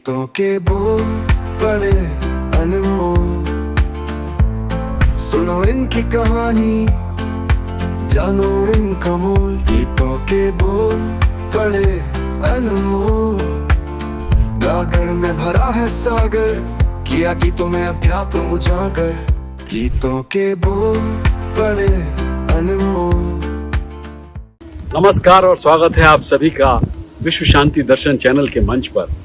गीतों के बोल बड़े अनमोल, सुनो इनकी कहानी, जानो इनका मोल। गीतों के बोल बड़े अनमोल, गागर में भरा है सागर, किया गीतों में अध्यात्म उजागर। गीतों के बोल बड़े अनमोल। नमस्कार और स्वागत है आप सभी का विश्व शांति दर्शन चैनल के मंच पर।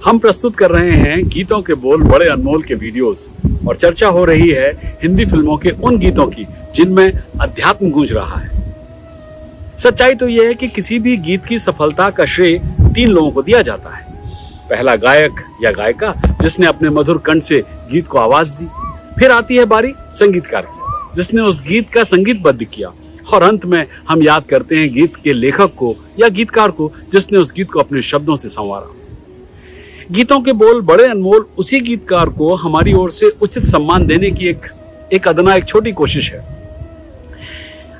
हम प्रस्तुत कर रहे हैं गीतों के बोल बड़े अनमोल के वीडियोस और चर्चा हो रही है हिंदी फिल्मों के उन गीतों की जिनमें अध्यात्म गूंज रहा है। सच्चाई तो यह है कि किसी भी गीत की सफलता का श्रेय 3 लोगों को दिया जाता है। पहला गायक या गायिका जिसने अपने मधुर कंठ से गीत को आवाज दी, फिर आती है बारी संगीतकार की जिसने उस गीत का संगीतबद्ध किया, और अंत में हम याद करते हैं गीत के लेखक को या गीतकार को जिसने उस गीत को अपने शब्दों से संवारा। गीतों के बोल बड़े अनमोल उसी गीतकार को हमारी ओर से उचित सम्मान देने की एक छोटी कोशिश है।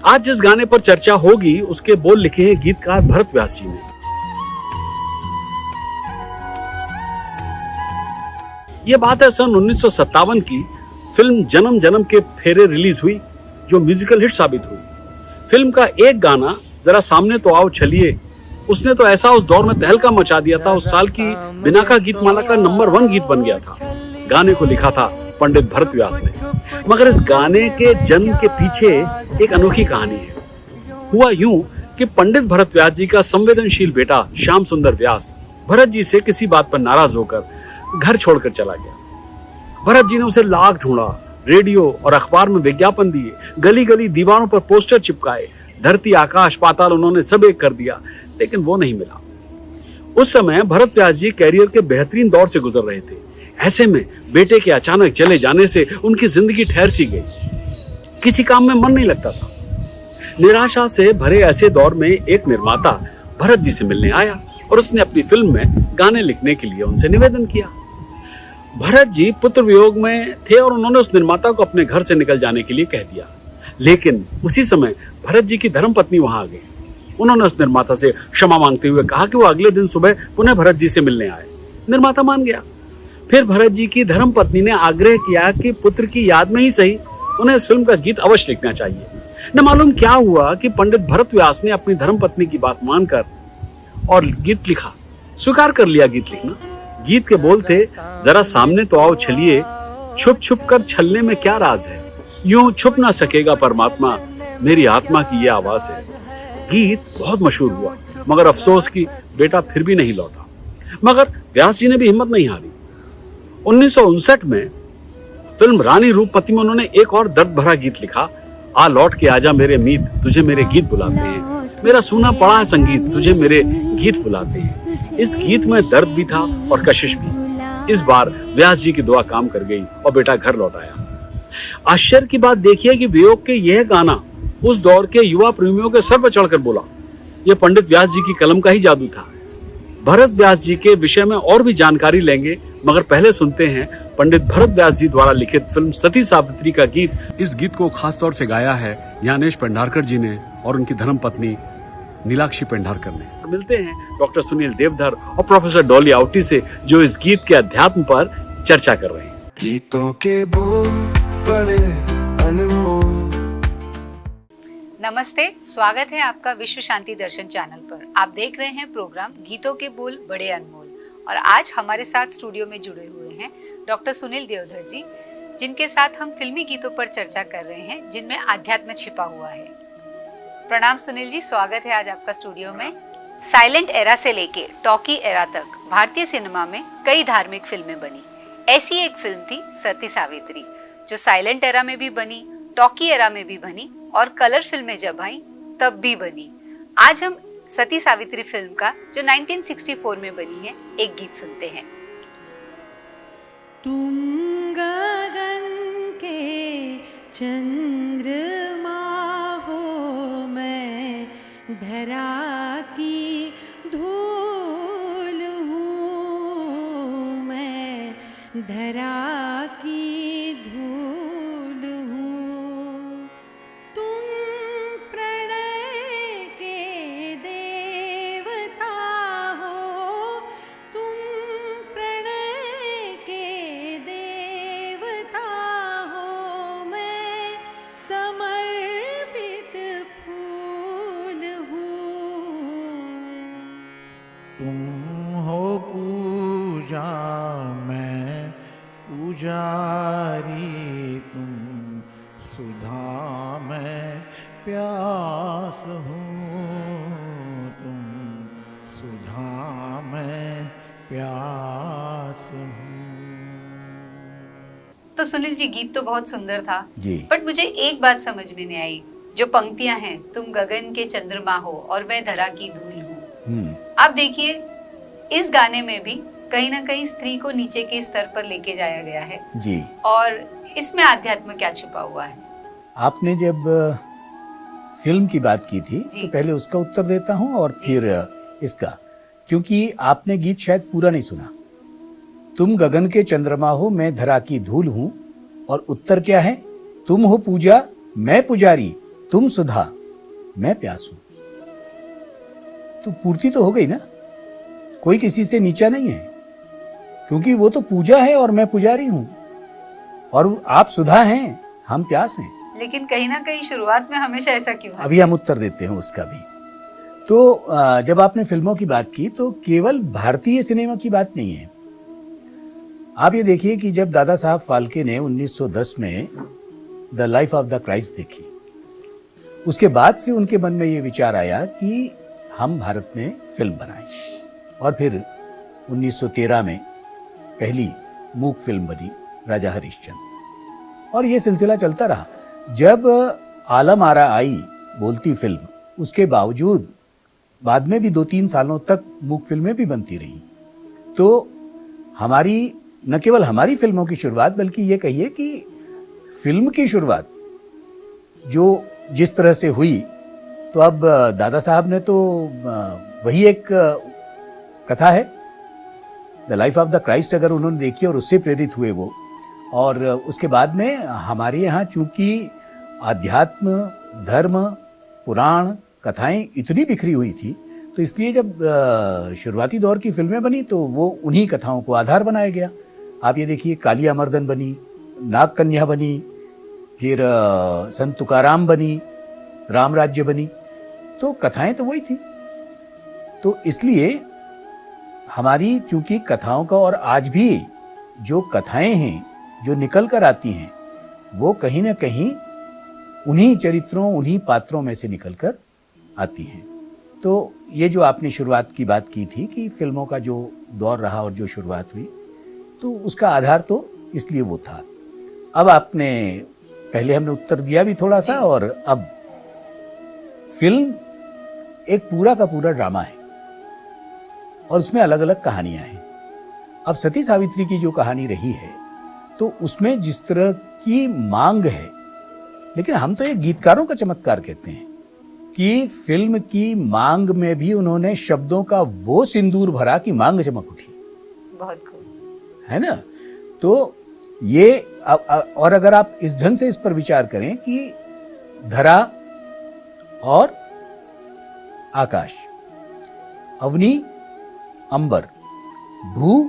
आज जिस गाने पर चर्चा होगी उसके बोल लिखे हैं गीतकार भरत व्यास जी ने। यह बात है सन 1957 की फिल्म जन्म जन्म के फेरे रिलीज हुई, जो म्यूजिकल हिट साबित हुई। फिल्म का एक गाना जरा सामने तो आओ चलिए, उसने तो ऐसा उस दौर में तहलका मचा दिया था। उस साल की बिनाका गीतमाला का नंबर 1 गीत बन गया था। गाने को लिखा था पंडित भरत व्यास ने, मगर इस गाने के जन्म के पीछे एक अनोखी कहानी है। हुआ यूं कि पंडित भरत व्यास जी का संवेदनशील बेटा श्याम सुंदर व्यास भरत जी से किसी बात पर नाराज होकर घर छोड़कर चला गया। भरत जी ने उसे लाख ढूंढा, रेडियो और अखबार में विज्ञापन दिए, गली गली दीवारों पर पोस्टर चिपकाए, धरती आकाश पाताल उन्होंने सब एक कर दिया, लेकिन वो नहीं मिला। उस समय भरत व्यास जी कैरियर के बेहतरीन दौर से गुजर रहे थे। ऐसे में बेटे के अचानक चले जाने से उनकी जिंदगी ठहर सी गई, किसी काम में मन नहीं लगता था। निराशा से भरे ऐसे दौर में एक निर्माता भरत जी से मिलने आया और उसने अपनी फिल्म में गाने लिखने के लिए उनसे निवेदन किया। भरत जी पुत्र वियोग में थे और उन्होंने उस निर्माता को अपने घर से निकल जाने के लिए कह दिया, लेकिन उसी समय भरत जी की धर्मपत्नी वहां आ गई। उन्होंने उस निर्माता से क्षमा मांगते हुए कहा कि वो अगले दिन सुबह पुनः भरत जी से मिलने आए। निर्माता मान गया। फिर भरत जी की धर्मपत्नी ने आग्रह किया कि पुत्र की याद में ही सही उन्हें इस फिल्म का गीत अवश्य लिखना चाहिए। न मालूम क्या हुआ कि पंडित भरत व्यास ने अपनी धर्मपत्नी की बात मानकर और गीत लिखा, स्वीकार कर लिया गीत लिखना। गीत के बोल थे, जरा सामने तो आओ चलिए, छुप छुप कर छलने में क्या राज है, यूं छुप ना सकेगा परमात्मा, मेरी आत्मा की ये आवाज है। गीत बहुत मशहूर हुआ, मगर अफसोस की बेटा फिर भी नहीं लौटा। मगर व्यास जी ने भी हिम्मत नहीं हारी। 1959 में फिल्म रानी रूपमती में उन्होंने एक और दर्द भरा गीत लिखा, आ लौट के आजा मेरे मीत, तुझे मेरे गीत बुलाते हैं, मेरा सुना पड़ा है संगीत, तुझे मेरे गीत बुलाते हैं। इस गीत में दर्द भी था और कशिश भी। इस बार व्यास जी की दुआ काम कर गई और बेटा घर लौट आया। आश्चर्य की बात देखिए कि वियोग के यह गाना उस दौर के युवा प्रेमियों के सर पर चढ़कर बोला। यह पंडित व्यास जी की कलम का ही जादू था। भरत व्यास जी के विषय में और भी जानकारी लेंगे, मगर पहले सुनते हैं पंडित भरत व्यास जी द्वारा लिखित फिल्म सती सावित्री का गीत। इस गीत को खास तौर से गाया है ज्ञानेश पेंढारकर जी ने और उनकी धर्मपत्नी नीलाक्षी पेंढारकर ने। मिलते हैं डॉक्टर सुनील देवधर और प्रोफेसर डॉली आउटी से, जो इस गीत के अध्यात्म पर चर्चा कर रहे हैं। गीतों के बोल बड़े अनमोल। नमस्ते, स्वागत है आपका विश्व शांति दर्शन चैनल पर। आप देख रहे हैं प्रोग्राम गीतों के बोल बड़े अनमोल, और आज हमारे साथ स्टूडियो में जुड़े हुए हैं डॉक्टर सुनील देवधर जी, जिनके साथ हम फिल्मी गीतों पर चर्चा कर रहे हैं जिनमें आध्यात्म छिपा हुआ है। प्रणाम सुनील जी, स्वागत है आज आपका स्टूडियो में। साइलेंट एरा से लेके टॉकी एरा तक भारतीय सिनेमा में कई धार्मिक फिल्में बनी। ऐसी एक फिल्म थी सती सावित्री, जो साइलेंट एरा में भी बनी, टॉकी एरा में भी बनी और कलर फिल्में जब आई तब भी बनी। आज हम सती सावित्री फिल्म का, जो 1964 में बनी है, एक गीत सुनते हैं। तुम गगन के चंद्रमा हो, मैं धरा की धूल हूँ, मैं धरा की धूल हूँ। तुम प्रणय के देवता हो, तुम तुम हो पूजा मैं पुजारी, तुम सुधा मैं प्यास हूँ, तुम सुधा मैं प्यास हूँ। तो सुनील जी, गीत तो बहुत सुंदर था जी। बट मुझे एक बात समझ में नहीं आई। जो पंक्तियां हैं, तुम गगन के चंद्रमा हो और मैं धरा की धूल हूँ। आप देखिए, इस गाने में भी कहीं ना कहीं स्त्री को नीचे के स्तर पर लेके जाया गया है जी। और इसमें आध्यात्म क्या छुपा हुआ है? आपने जब फिल्म की बात की थी जी। तो पहले उसका उत्तर देता हूँ और फिर इसका, क्योंकि आपने गीत शायद पूरा नहीं सुना। तुम गगन के चंद्रमा हो मैं धरा की धूल हूँ, और उत्तर क्या है? तुम हो पूजा मैं पुजारी, तुम सुधा मैं प्यास हूँ। तो पूर्ति तो हो गई ना, कोई किसी से नीचा नहीं है, क्योंकि वो तो पूजा है और मैं पुजारी हूँ, और आप सुधा हैं, हम प्यास हैं। लेकिन कहीं ना कहीं शुरुआत में हमेशा ऐसा क्यों है? अभी हम उत्तर देते हैं उसका भी। तो जब आपने फिल्मों की बात की तो केवल भारतीय सिनेमा की बात नहीं है। आप ये देखिए कि जब दादा साहब फाल्के ने 1910 में the life of the Christ देखी, उसके बाद से उनके मन में ये विचार आया कि हम भारत में फिल्म बनाएं, और फिर 1913 में पहली मूक फिल्म बनी राजा हरिश्चंद्र, और ये सिलसिला चलता रहा। जब आलम आरा आई बोलती फिल्म, उसके बावजूद बाद में भी 2-3 सालों तक मूक फिल्में भी बनती रहीं। तो हमारी, न केवल हमारी फिल्मों की शुरुआत, बल्कि ये कहिए कि फिल्म की शुरुआत जो जिस तरह से हुई, तो अब दादा साहब ने तो वही एक कथा है the life of the Christ, अगर उन्होंने देखी और उससे प्रेरित हुए वो, और उसके बाद में हमारे यहाँ चूंकि आध्यात्म, धर्म, पुराण, कथाएं इतनी बिखरी हुई थी, तो इसलिए जब शुरुआती दौर की फिल्में बनी तो वो उन्हीं कथाओं को आधार बनाया गया। आप ये देखिए, कालिया मर्दन बनी, नाग कन्या बनी, फिर संत तुकाराम बनी, राम राज्य बनी, तो कथाएं तो वही थी। तो इसलिए हमारी चूंकि कथाओं का, और आज भी जो कथाएं हैं जो निकल कर आती हैं, वो कहीं ना कहीं उन्हीं चरित्रों, उन्हीं पात्रों में से निकल कर आती हैं। तो ये जो आपने शुरुआत की बात की थी कि फिल्मों का जो दौर रहा और जो शुरुआत हुई, तो उसका आधार तो इसलिए वो था। अब आपने, पहले हमने उत्तर दिया भी थोड़ा सा, और अब फिल्म एक पूरा का पूरा ड्रामा है और उसमें अलग अलग कहानियां हैं। अब सती सावित्री की जो कहानी रही है, तो उसमें जिस तरह की मांग है, लेकिन हम तो ये गीतकारों का चमत्कार कहते हैं कि फिल्म की मांग में भी उन्होंने शब्दों का वो सिंदूर भरा कि मांग चमक उठी। बहुत खूब है ना? तो ये और अगर आप इस ढंग से इस पर विचार करें कि धरा और आकाश, अवनी, अंबर, भू,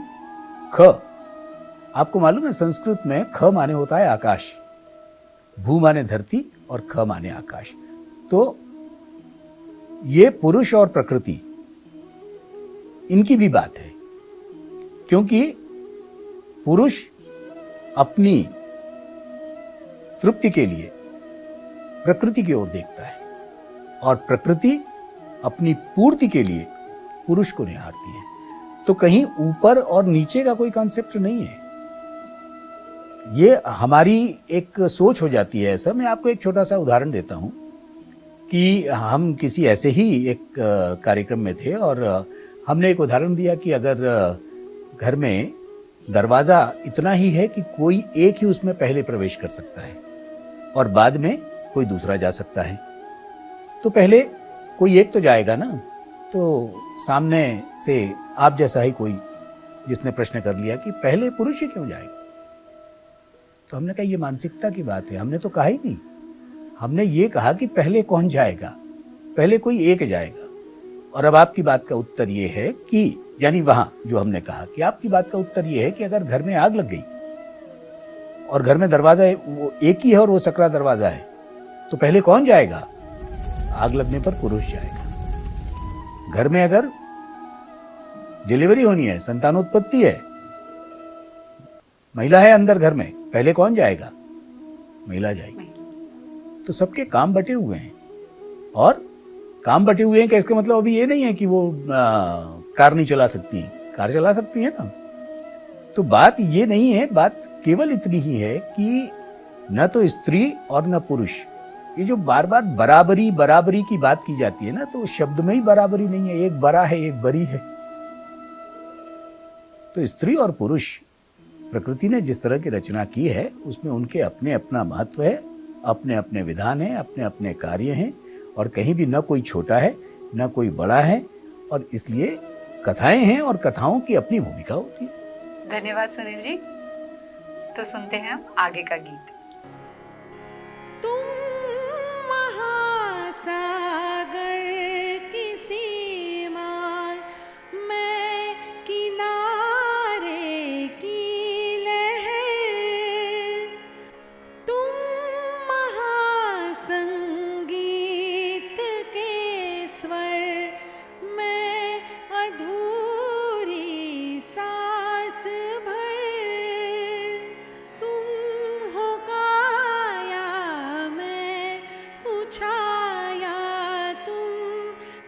ख। आपको मालूम है संस्कृत में ख माने होता है आकाश, भू माने धरती और ख माने आकाश। तो ये पुरुष और प्रकृति, इनकी भी बात है, क्योंकि पुरुष अपनी तृप्ति के लिए प्रकृति की ओर देखता है, और प्रकृति अपनी पूर्ति के लिए पुरुष को निहारती है। तो कहीं ऊपर और नीचे का कोई कॉन्सेप्ट नहीं है, ये हमारी एक सोच हो जाती है ऐसा। मैं आपको एक छोटा सा उदाहरण देता हूँ कि हम किसी ऐसे ही एक कार्यक्रम में थे, और हमने एक उदाहरण दिया कि अगर घर में दरवाज़ा इतना ही है कि कोई एक ही उसमें पहले प्रवेश कर सकता है और बाद में कोई दूसरा जा सकता है, तो पहले कोई एक तो जाएगा ना। तो सामने से आप जैसा ही कोई जिसने प्रश्न कर लिया कि पहले पुरुष ही क्यों जाएगा, तो हमने कहा ये मानसिकता की बात है। हमने तो कहा ही नहीं, हमने ये कहा कि पहले कौन जाएगा, पहले कोई एक जाएगा। और अब आपकी बात का उत्तर ये है कि, यानी वहां जो हमने कहा कि आपकी बात का उत्तर ये है कि अगर घर में आग लग गई और घर में दरवाजा वो एक ही है और वो सकरा दरवाजा है, तो पहले कौन जाएगा? आग लगने पर पुरुष जाएगा। घर में अगर डिलीवरी होनी है, संतानोत्पत्ति है, महिला है अंदर घर में, पहले कौन जाएगा? महिला जाएगी। तो सबके काम बटे हुए हैं, और काम बटे हुए हैं का इसका मतलब अभी ये नहीं है कि वो कार नहीं चला सकती, कार चला सकती है ना। तो बात ये नहीं है, बात केवल इतनी ही है कि न तो स्त्री और न पुरुष, ये जो बार बार बराबरी बराबरी की बात की जाती है ना, तो शब्द में ही बराबरी नहीं है, एक बड़ा है एक बरी है। तो स्त्री और पुरुष प्रकृति ने जिस तरह की रचना की है उसमें उनके अपने अपना महत्व है, अपने अपने विधान हैं, अपने अपने कार्य हैं, और कहीं भी न कोई छोटा है न कोई बड़ा है, और इसलिए कथाएं हैं और कथाओं की अपनी भूमिका होती है। धन्यवाद सुनील जी। तो सुनते हैं हम आगे का गीत। तुम महासागर की सीमा, मैं किनारे की लहर, तुम महासंगीत के स्वर, मैं अधूरी सांस भर, तुम हो काया मैं हूँ छाया, तुम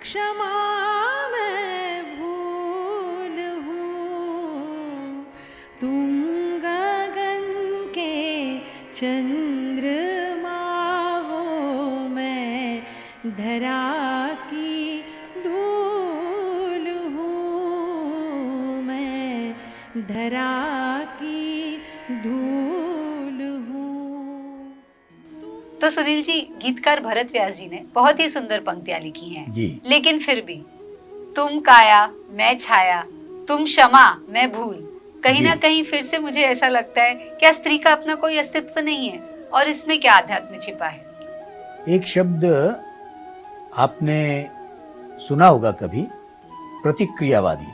क्षमा मैं भूल हूँ, तुम गगन के चंद्रमा हो, मैं धरा की धूल हूँ, मैं धरा की धूल हूँ। तो सुनील जी, गीतकार भरत व्यास जी ने बहुत ही सुंदर पंक्तियां लिखी हैं जी। लेकिन फिर भी तुम काया मैं छाया, तुम क्षमा मैं भूल, कहीं ना जी। कहीं फिर से मुझे ऐसा लगता है क्या स्त्री का अपना कोई अस्तित्व नहीं है, और इसमें क्या आध्यात्म छिपा है? एक शब्द आपने सुना होगा कभी, प्रतिक्रियावादी।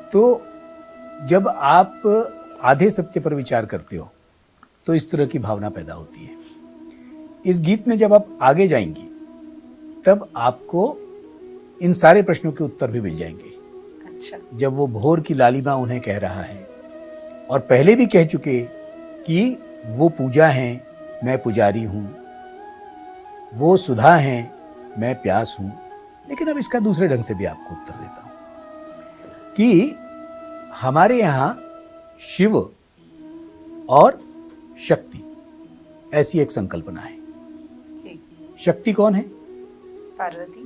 तो जब आप आधे सत्य पर विचार करते हो तो इस तरह की भावना पैदा होती है। इस गीत में जब आप आगे जाएंगी तब आपको इन सारे प्रश्नों के उत्तर भी मिल जाएंगे। अच्छा। जब वो भोर की लालिमा उन्हें कह रहा है, और पहले भी कह चुके कि वो पूजा है मैं पुजारी हूँ, वो सुधा है मैं प्यास हूँ, लेकिन अब इसका दूसरे ढंग से भी आपको उत्तर देता हूँ कि हमारे यहाँ शिव और शक्ति ऐसी एक संकल्पना है। जी। शक्ति कौन है? पार्वती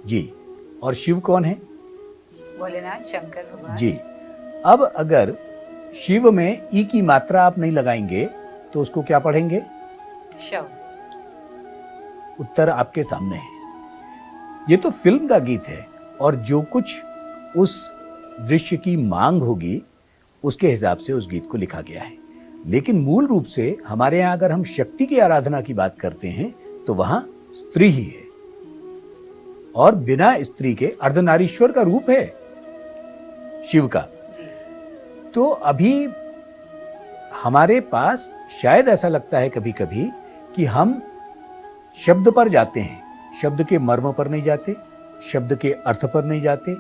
जी। और शिव कौन है? भोलेनाथ शंकर भगवान जी। अब अगर शिव में ई की मात्रा आप नहीं लगाएंगे तो उसको क्या पढ़ेंगे? शव। उत्तर आपके सामने है। ये तो फिल्म का गीत है, और जो कुछ उस दृश्य की मांग होगी उसके हिसाब से उस गीत को लिखा गया है। लेकिन मूल रूप से हमारे यहाँ अगर हम शक्ति की आराधना की बात करते हैं तो वहां स्त्री ही है, और बिना स्त्री के अर्धनारीश्वर का रूप है शिव का। तो अभी हमारे पास शायद ऐसा लगता है कभी कभी कि हम शब्द पर जाते हैं, शब्द के मर्म पर नहीं जाते, शब्द के अर्थ पर नहीं जाते,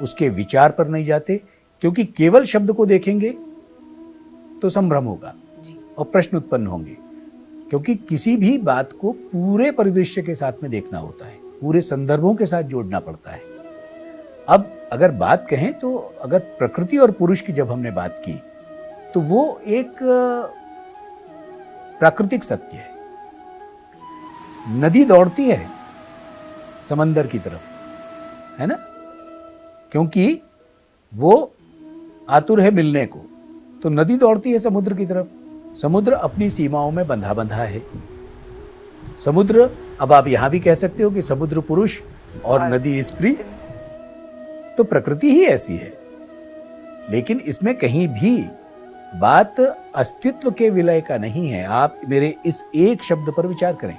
उसके विचार पर नहीं जाते, क्योंकि केवल शब्द को देखेंगे तो संभ्रम होगा और प्रश्न उत्पन्न होंगे, क्योंकि किसी भी बात को पूरे परिदृश्य के साथ में देखना होता है, पूरे संदर्भों के साथ जोड़ना पड़ता है। अब अगर बात कहें तो अगर प्रकृति और पुरुष की जब हमने बात की तो वो एक प्राकृतिक सत्य है। नदी दौड़ती है समंदर की तरफ, है ना, क्योंकि वो आतुर है मिलने को, तो नदी दौड़ती है समुद्र की तरफ। समुद्र अपनी सीमाओं में बंधा बंधा है। समुद्र, अब आप यहां भी कह सकते हो कि समुद्र पुरुष और नदी स्त्री, तो प्रकृति ही ऐसी है। लेकिन इसमें कहीं भी बात अस्तित्व के विलय का नहीं है। आप मेरे इस एक शब्द पर विचार करें,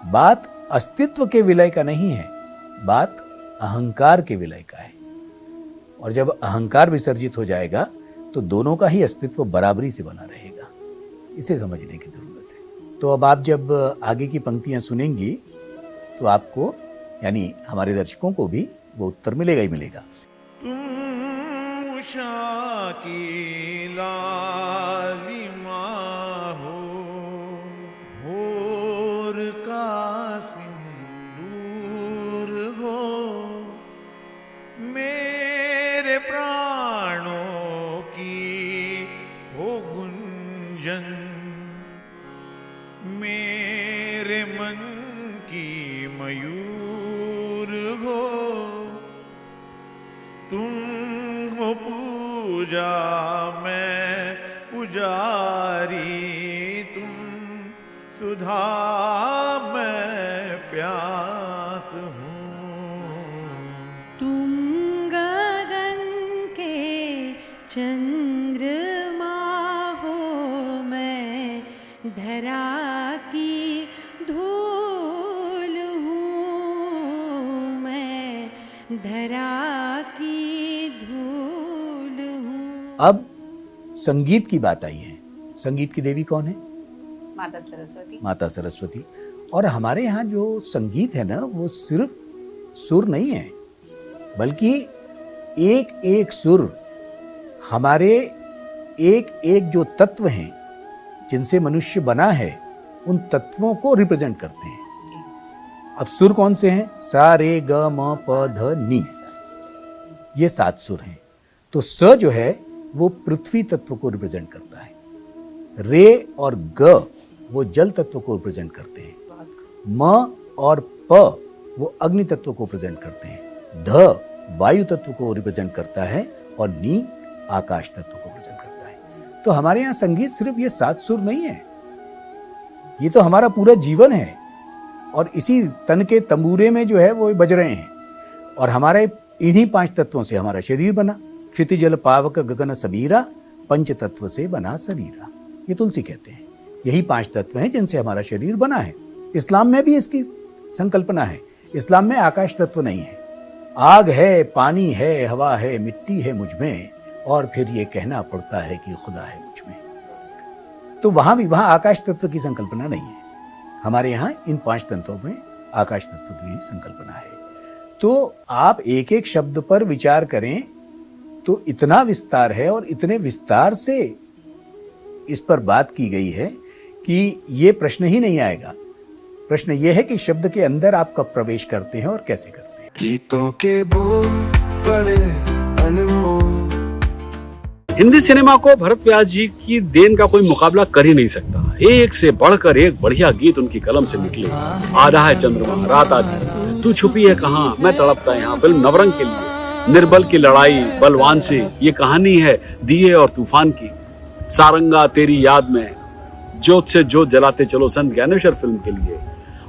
बात अस्तित्व के विलय का नहीं है, बात अहंकार के विलय का है। और जब अहंकार विसर्जित हो जाएगा तो दोनों का ही अस्तित्व बराबरी से बना रहेगा। इसे समझने की जरूरत है। तो अब आप जब आगे की पंक्तियां सुनेंगी तो आपको, यानी हमारे दर्शकों को भी, वो उत्तर मिलेगा ही मिलेगा। तुम उषा की लालिमा हो, भोर का सिंदूर हो, मेरे प्राणों की हो गुंजन, मेरे मन की मयूर हो, तुम हो पूजा मैं पुजारी, तुम सुधा मैं प्यास हूँ। तुम गगन के चंद्रमा हो, मैं धरा की धूल हूँ, मैं धरा की धूल हूँ। अब संगीत की बात आई है। संगीत की देवी कौन है? माता सरस्वती। माता सरस्वती। और हमारे यहाँ जो संगीत है ना, वो सिर्फ सुर नहीं है, बल्कि एक एक सुर हमारे एक एक जो तत्व हैं जिनसे मनुष्य बना है, उन तत्वों को रिप्रेजेंट करते हैं। अब सुर कौन से हैं? सा रे ग म प ध नी, ये 7 सुर हैं। तो स जो है वो पृथ्वी तत्व को रिप्रेजेंट करता है, रे और ग वो जल तत्व को रिप्रेजेंट करते हैं, म और प वो अग्नि तत्व को रिप्रेजेंट करते हैं, ध वायु तत्व को रिप्रेजेंट करता है और नी आकाश तत्व को रिप्रेजेंट करता है। तो हमारे यहाँ संगीत सिर्फ ये 7 सुर नहीं है, ये तो हमारा पूरा जीवन है। और इसी तन के तंबूरे में जो है वो बज रहे हैं। और हमारे इन्हीं 5 तत्वों से हमारा शरीर बना। क्षिति जल पावक गगन सबीरा, पंच तत्व से बना शरीरा, ये तुलसी कहते हैं। यही 5 तत्व हैं जिनसे हमारा शरीर बना है। इस्लाम में भी इसकी संकल्पना है। इस्लाम में आकाश तत्व नहीं है, आग है, पानी है, हवा है, मिट्टी है मुझ में, और फिर ये कहना पड़ता है कि खुदा है मुझ में। तो वहां आकाश तत्व की संकल्पना नहीं है। हमारे यहाँ इन 5 तत्वों में आकाश तत्व की संकल्पना है। तो आप एक एक शब्द पर विचार करें तो इतना विस्तार है, और इतने विस्तार से इस पर बात की गई है कि ये प्रश्न ही नहीं आएगा। प्रश्न ये है कि शब्द के अंदर आप कब प्रवेश करते हैं और कैसे करते हैं। गीतों के बोल बड़े अनमोल। हिंदी सिनेमा को भरत व्यास जी की देन का कोई मुकाबला कर ही नहीं सकता। एक से बढ़कर एक बढ़िया गीत उनकी कलम से निकले। आधा है चंद्रमा, रात आधी, तू छुपी है कहाँ, मैं तड़पता यहाँ, फिल्म नवरंग के लिए, निर्बल की लड़ाई, बलवान से, ये कहानी है दिए और तूफान की, सारंगा तेरी याद में, जोत से जोत जलाते चलो संत ज्ञानेश्वर फिल्म के लिए,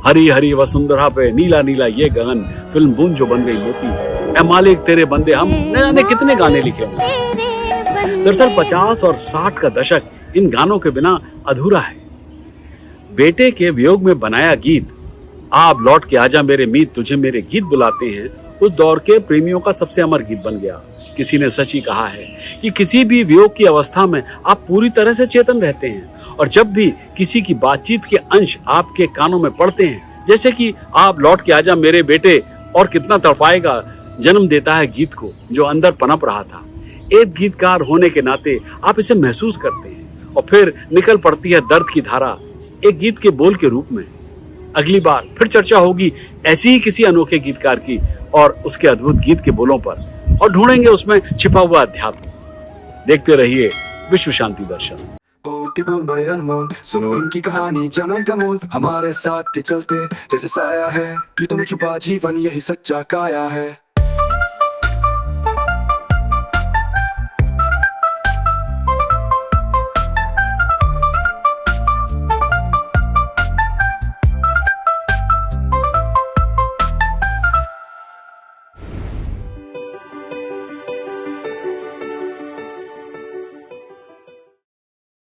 हरी हरी वसुंधरा पे नीला नीला ये गगन, फिल्म बूंद जो बन गई मोती, ए मालिक तेरे बंदे हम, न जाने कितने गाने लिखे। दरअसल 50 और 60 का दशक इन गानों के बिना अधूरा है। बेटे के वियोग में बनाया गीत आप लौट के आजा मेरे मीत तुझे मेरे गीत बुलाते हैं, उस दौर के प्रेमियों का सबसे अमर गीत बन गया। किसी ने सच ही कहा है कि किसी भी वियोग की अवस्था में आप पूरी तरह से चेतन रहते हैं, और जब भी किसी की बातचीत के अंश आपके कानों में पड़ते हैं, जैसे कि आप लौट के आजा मेरे बेटे और कितना तड़पाएगा, जन्म देता है गीत को जो अंदर पनप रहा था। एक गीतकार होने के नाते आप इसे महसूस करते हैं, और फिर निकल पड़ती है दर्द की धारा एक गीत के बोल के रूप में। अगली बार फिर चर्चा होगी ऐसी ही किसी अनोखे गीतकार की और उसके अद्भुत गीत के बोलों पर, और ढूंढेंगे उसमें छिपा हुआ अध्यात्म। देखते रहिए विश्व शांति दर्शन। बड़े अनमोल, सुनो इनकी कहानी जन्म का मोल, हमारे साथ चलते जैसे साया है, कि तुम छुपा जीवन यही सच्चा काया है।